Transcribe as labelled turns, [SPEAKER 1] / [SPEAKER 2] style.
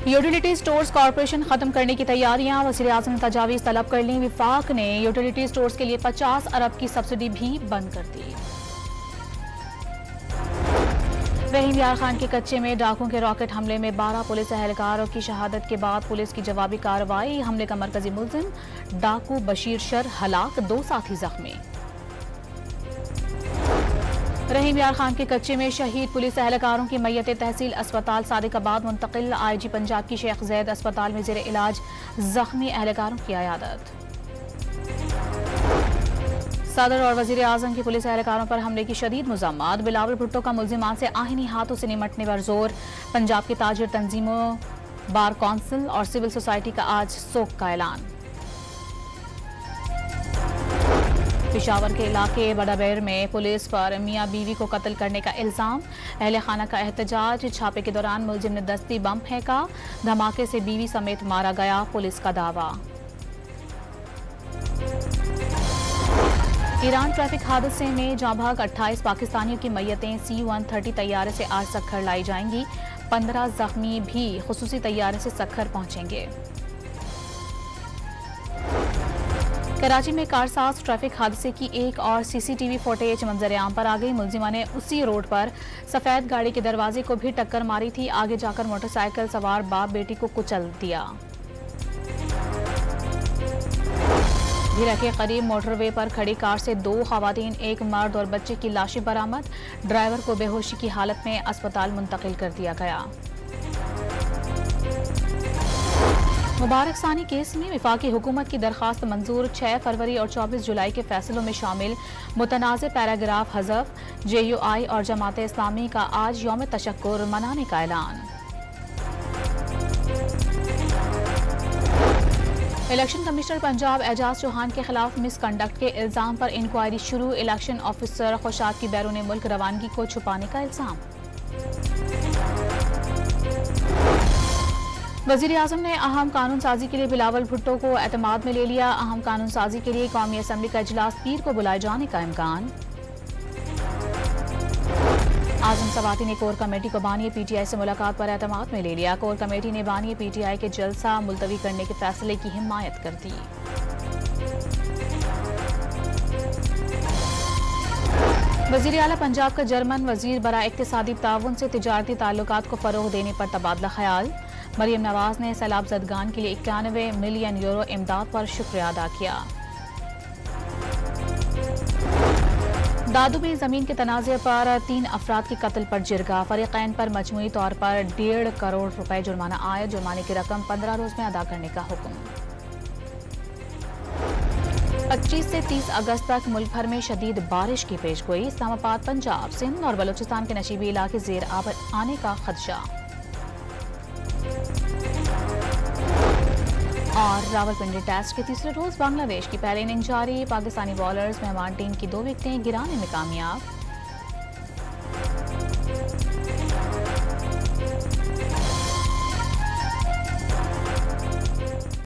[SPEAKER 1] Utility stores corporation खत्म करने की तैयारियां, वज़ीर आज़म ने तजावीज़ तलब कर ली। विफाक ने यूटिलिटी स्टोर्स के लिए 50 अरब की सब्सिडी भी बंद कर दी। रहीम यार खान के कच्चे में डाकुओं के रॉकेट हमले में 12 पुलिस एहलकारों की शहादत के बाद पुलिस की जवाबी कार्रवाई। हमले का मरकजी मुल्जिम डाकू बशीर शर हलाक, 2 साथी जख्मी। रहीम यार खान के कच्चे में शहीद पुलिस एहलकारों की मैयत तहसील अस्पताल सादिकाबाद मुंतकिल। IG पंजाब की शेख जैद अस्पताल में ज़ेर इलाज जख्मी एहलकारों की अयादत। सदर और वज़ीर आज़म की पुलिस एहलकारों पर हमले की शदीद मज़म्मत। बिलावल भुट्टो का मुल्जिमान से आहिनी हाथों से निमटने पर जोर। पंजाब की ताजिर तंजीमों, बार कौंसिल और सिविल सोसाइटी का आज सोग का ऐलान। पेशावर के इलाके बड़ाबैर में पुलिस पर मियाँ बीवी को कत्ल करने का इल्जाम। अहले खाना का एहतजाज। छापे के दौरान मुलजिम ने दस्ती बम फेंका, धमाके से बीवी समेत मारा गया, पुलिस का दावा। ईरान ट्रैफिक हादसे में जाँ भाग 28 पाकिस्तानियों की मैयतें C-130 तैयारे से आज सक्खर लाई जाएंगी। 15 जख्मी भी खुसूसी तैयारे से सक्खर पहुंचेंगे। कराची में कारसाज ट्रैफिक हादसे की एक और CCTV फुटेज मंजर-ए-आम पर आ गई। मुलजिमा ने उसी रोड पर सफेद गाड़ी के दरवाजे को भी टक्कर मारी थी। आगे जाकर मोटरसाइकिल सवार बाप बेटी को कुचल दिया। धीरा के करीब मोटरवे पर खड़ी कार से 2 खवातीन, एक मर्द और बच्चे की लाशें बरामद। ड्राइवर को बेहोशी की हालत में अस्पताल मुंतकिल कर दिया गया। मुबारक सानी केस में वफाकी हुकूमत की दरखास्त मंजूर। 6 फरवरी और 24 जुलाई के फैसलों में शामिल मुतनाज़ पैराग्राफ हज़फ। JUI और जमात इस्लामी का आज यौम तशक्कुर मनाने का ऐलान। इलेक्शन कमिश्नर पंजाब एजाज चौहान के खिलाफ मिसकंडक्ट के इल्जाम पर इंक्वायरी शुरू। इलेक्शन ऑफिसर खुशाब की बैरून मुल्क रवानगी को छुपाने का इल्जाम। वज़ीर आज़म ने अहम कानून साजी के लिए बिलावल भुट्टो को एतमाद में ले लिया। अहम कानून साजी के लिए कौमी असम्बली का इजलास पीर को बुलाए जाने का इम्कान। आज़म सवाती ने कोर कमेटी को बानी PTI से मुलाकात पर एतमाद में ले लिया। कोर कमेटी ने बानी PTI के जलसा मुलतवी करने के फैसले की हिमायत कर दी। वज़ीर आला पंजाब का जर्मन वज़ीर बरा इक्तिसादी ताउन से तिजारती ताल्लुकात को फ़रोग़ देने पर तबादला ख्याल। मरियम नवाज ने सैलाब ज़दगान के लिए 91 मिलियन यूरो इमदाद पर शुक्रिया अदा किया। दादू में ज़मीन के तनाज़े पर 3 अफराद के कत्ल पर जिरगा। फरीक़ैन पर मजमूई तौर पर 1.5 करोड़ रुपए जुर्माना आयद। जुर्माने की रकम 15 रोज में अदा करने का हुक्म। 25 से 30 अगस्त तक मुल्क भर में शदीद बारिश की पेशगोई। इस्लामाबाद, पंजाब, सिंध और बलूचिस्तान के नशीबी इलाके ज़ेर आब आने का खदशा। और रावलपिंडी टेस्ट के तीसरे रोज बांग्लादेश की पहली इनिंग जारी। पाकिस्तानी बॉलर्स मेहमान टीम की 2 विकेटें गिराने में कामयाब।